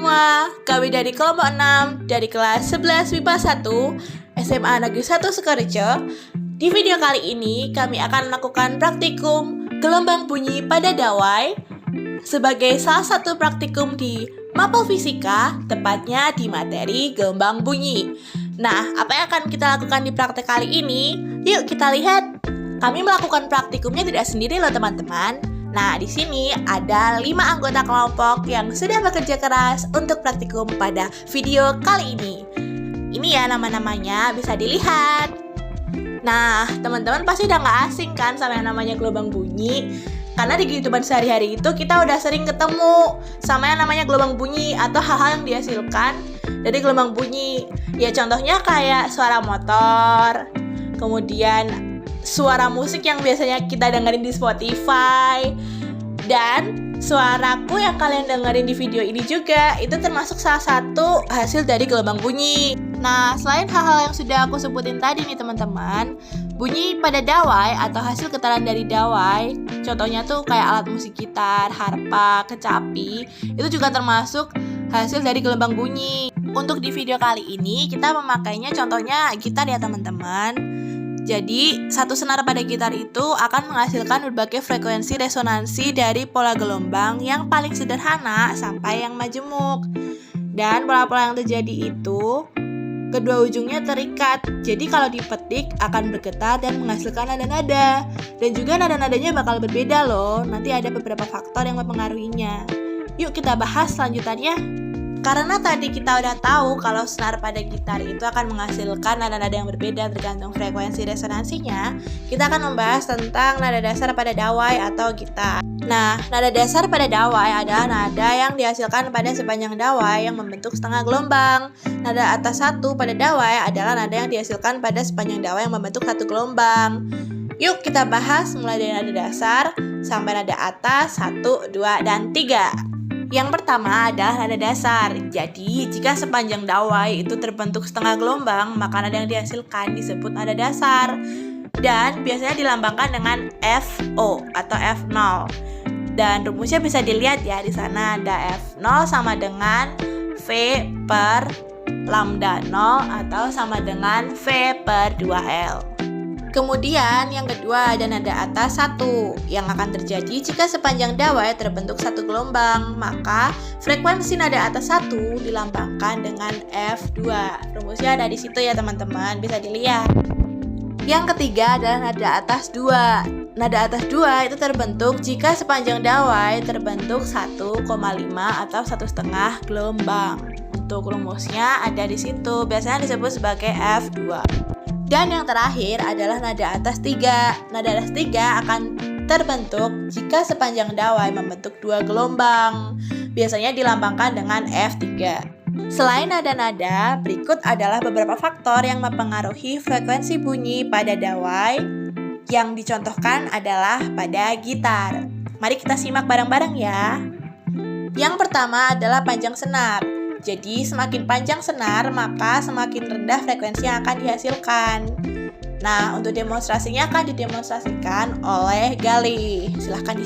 semua, kami dari kelompok 6 dari kelas 11 MIPA 1 SMA Negeri 1 Sukorejo. Di video kali ini kami akan melakukan praktikum gelombang bunyi pada dawai sebagai salah satu praktikum di mapel fisika, tepatnya di materi gelombang bunyi. Nah, apa yang akan kita lakukan di praktek kali ini? Yuk kita lihat. Kami melakukan praktikumnya tidak sendiri loh teman-teman. Nah, di sini ada 5 anggota kelompok yang sudah bekerja keras untuk praktikum pada video kali ini. Ini ya nama-namanya, bisa dilihat. Nah, teman-teman pasti udah gak asing kan sama yang namanya gelombang bunyi. Karena di kehidupan sehari-hari itu kita udah sering ketemu sama yang namanya gelombang bunyi atau hal-hal yang dihasilkan dari gelombang bunyi. Ya contohnya kayak suara motor, kemudian suara musik yang biasanya kita dengerin di Spotify, dan suaraku yang kalian dengerin di video ini juga itu termasuk salah satu hasil dari gelombang bunyi. Nah, selain hal-hal yang sudah aku sebutin tadi nih teman-teman, bunyi pada dawai atau hasil getaran dari dawai, contohnya tuh kayak alat musik gitar, harpa, kecapi, itu juga termasuk hasil dari gelombang bunyi. Untuk di video kali ini kita memakainya contohnya gitar ya teman-teman. Jadi, satu senar pada gitar itu akan menghasilkan berbagai frekuensi resonansi dari pola gelombang yang paling sederhana sampai yang majemuk. Dan pola-pola yang terjadi itu, kedua ujungnya terikat. Jadi kalau dipetik akan bergetar dan menghasilkan nada-nada. Dan juga nada-nadanya bakal berbeda loh. Nanti ada beberapa faktor yang mempengaruhinya. Yuk kita bahas selanjutnya. Karena tadi kita udah tahu kalau senar pada gitar itu akan menghasilkan nada-nada yang berbeda tergantung frekuensi resonansinya, kita akan membahas tentang nada dasar pada dawai atau gitar. Nah, nada dasar pada dawai adalah nada yang dihasilkan pada sepanjang dawai yang membentuk setengah gelombang. Nada atas satu pada dawai adalah nada yang dihasilkan pada sepanjang dawai yang membentuk satu gelombang. Yuk kita bahas mulai dari nada dasar sampai nada atas 1, 2, dan 3. Yang pertama adalah nada dasar. Jadi, jika sepanjang dawai itu terbentuk setengah gelombang, maka nada yang dihasilkan disebut nada dasar. Dan biasanya dilambangkan dengan FO atau F0. Dan rumusnya bisa dilihat ya di sana, ada F0 sama dengan V per lambda 0 atau sama dengan V per 2L. Kemudian yang kedua ada nada atas 1 yang akan terjadi jika sepanjang dawai terbentuk satu gelombang, maka frekuensi nada atas 1 dilambangkan dengan F2. Rumusnya ada di situ ya teman-teman, bisa dilihat. Yang ketiga adalah nada atas 2. Nada atas 2 itu terbentuk jika sepanjang dawai terbentuk 1,5 atau 1,5 gelombang. Untuk rumusnya ada di situ, biasanya disebut sebagai F2. Dan yang terakhir adalah nada atas 3. Nada atas 3 akan terbentuk jika sepanjang dawai membentuk 2 gelombang. Biasanya dilambangkan dengan F3. Selain nada-nada, berikut adalah beberapa faktor yang mempengaruhi frekuensi bunyi pada dawai. Yang dicontohkan adalah pada gitar. Mari kita simak bareng-bareng ya. Yang pertama adalah panjang senar. Jadi semakin panjang senar, maka semakin rendah frekuensi yang akan dihasilkan. Nah, untuk demonstrasinya akan didemonstrasikan oleh Gali. Silahkan di.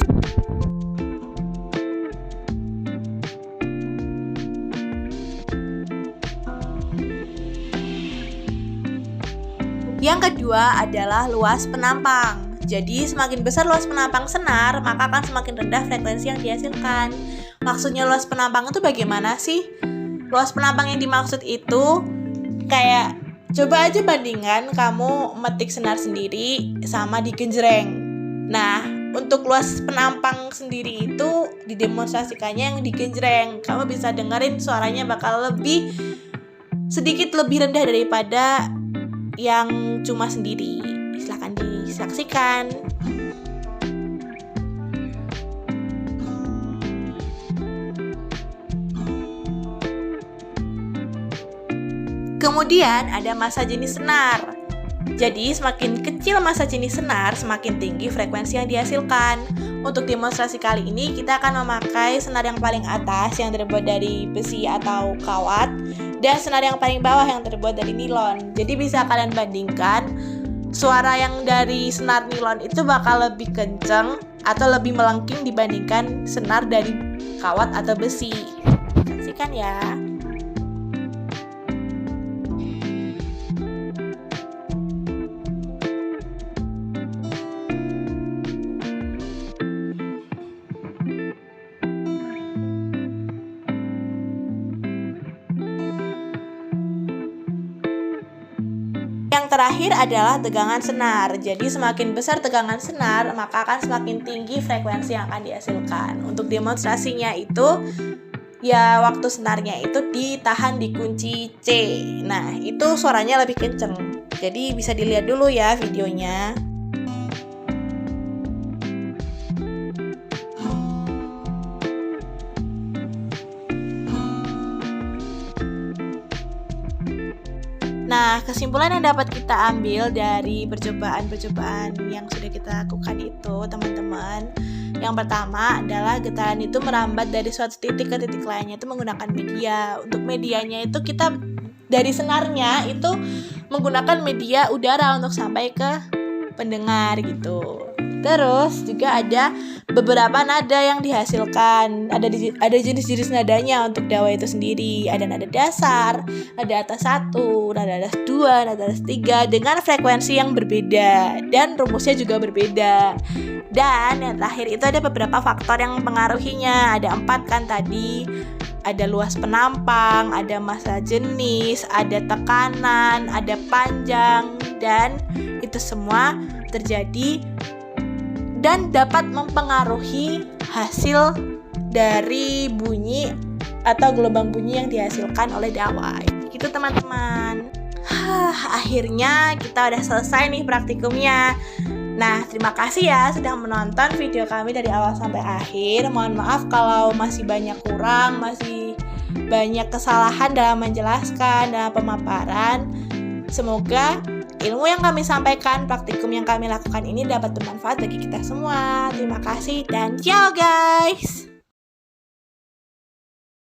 Yang kedua adalah luas penampang. Jadi semakin besar luas penampang senar, maka akan semakin rendah frekuensi yang dihasilkan. Maksudnya luas penampang itu bagaimana sih? Luas penampang yang dimaksud itu kayak coba aja bandingkan kamu metik senar sendiri sama digenjreng. Nah, untuk luas penampang sendiri itu didemonstrasikannya yang digenjreng. Kamu bisa dengerin suaranya bakal sedikit lebih rendah daripada yang cuma sendiri. Silahkan disaksikan. Kemudian ada massa jenis senar. Jadi semakin kecil massa jenis senar, semakin tinggi frekuensi yang dihasilkan. Untuk demonstrasi kali ini kita akan memakai senar yang paling atas yang terbuat dari besi atau kawat, dan senar yang paling bawah yang terbuat dari nilon. Jadi bisa kalian bandingkan, suara yang dari senar nilon itu bakal lebih kenceng atau lebih melengking dibandingkan senar dari kawat atau besi. saksikan ya. Yang terakhir adalah tegangan senar. Jadi semakin besar tegangan senar, maka akan semakin tinggi frekuensi yang akan dihasilkan. Untuk demonstrasinya itu, ya waktu senarnya itu ditahan di kunci C. Nah, itu suaranya lebih kenceng. Jadi bisa dilihat dulu ya videonya. Nah, kesimpulan yang dapat kita ambil dari percobaan-percobaan yang sudah kita lakukan itu, teman-teman, yang pertama adalah getaran itu merambat dari suatu titik ke titik lainnya itu menggunakan media. Untuk medianya itu kita dari senarnya itu menggunakan media udara untuk sampai ke pendengar gitu. Terus juga ada beberapa nada yang dihasilkan. Ada jenis-jenis nadanya untuk dawai itu sendiri. Ada nada dasar, nada atas 1, nada atas 2, nada atas 3 dengan frekuensi yang berbeda dan rumusnya juga berbeda. Dan yang terakhir itu ada beberapa faktor yang mempengaruhinya. Ada 4 kan tadi. Ada luas penampang, ada massa jenis, ada tekanan, ada panjang, dan itu semua terjadi dan dapat mempengaruhi hasil dari bunyi atau gelombang bunyi yang dihasilkan oleh dawai. Gitu teman-teman. Akhirnya kita udah selesai nih praktikumnya. Nah, terima kasih ya sudah menonton video kami dari awal sampai akhir. Mohon maaf kalau masih banyak kurang, masih banyak kesalahan dalam menjelaskan, dalam pemaparan. Semoga ilmu yang kami sampaikan, praktikum yang kami lakukan ini dapat bermanfaat bagi kita semua. Terima kasih dan ciao guys!